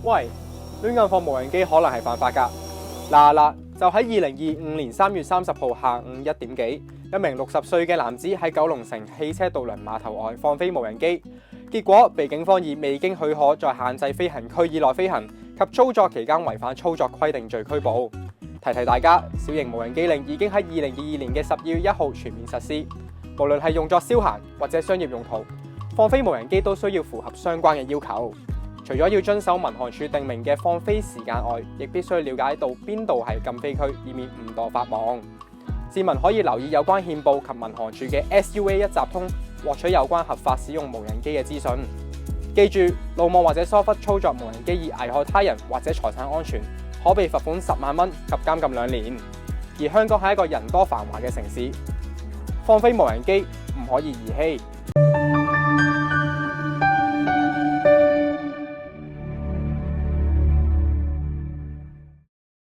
喂，亂咁放無人機可能係犯法㗎。嗱，就喺2025年3月30號下午1點幾，一名60歲嘅男子喺九龍城汽車渡輪碼頭外放飛無人機，結果被警方以未經許可在限制飛行區以內飛行及操作期間違反操作規定罪拘捕。提大家，小型無人機令已經喺2022年嘅12月1號全面實施，無論係用作消閒或者商業用途，放飛無人機都需要符合相關嘅要求。除咗要遵守民航處定明嘅放飛時間外，亦必須了解到邊度係禁飛區，以免誤墮法網。市民可以留意有關憲報及民航處嘅 SUA 一集通，獲取有關合法使用無人機嘅資訊。記住，魯莽或者疏忽操作無人機以危害他人或者財產安全，可被罰款10萬蚊及監禁2年。而香港係一個人多繁華嘅城市，放飛無人機唔可以兒戲。